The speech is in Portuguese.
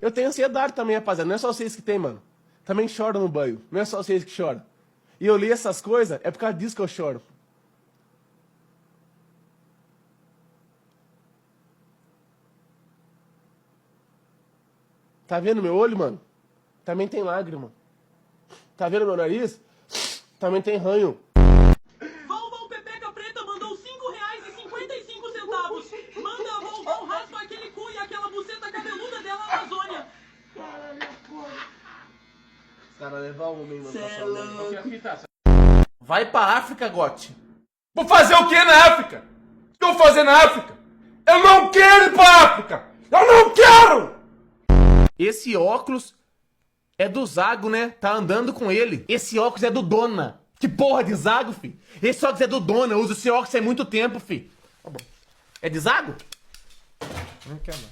Eu tenho ansiedade também, rapaziada. Não é só vocês que tem, mano. Também choro no banho. Não é só vocês que choram. E eu li essas coisas, é por causa disso que eu choro. Tá vendo meu olho, mano? Também tem lágrima. Tá vendo meu nariz? Também tem ranho. Vovó Pepeca Preta mandou R$5,55. Manda a vovó raspa aquele cu e aquela buceta cabeluda dela na Amazônia. Os caras levam o homem, mano. Cê é louco. Vai pra África, Gotti. Vou fazer o que na África? O que eu vou fazer na África? Eu não quero ir pra África! Eu não quero! Esse óculos é do Zago, né? Tá andando com ele. Esse óculos é do Dona. Que porra de Zago, fi? Esse óculos é do Dona. Eu uso esse óculos há muito tempo, fi. É de Zago? Não quero não.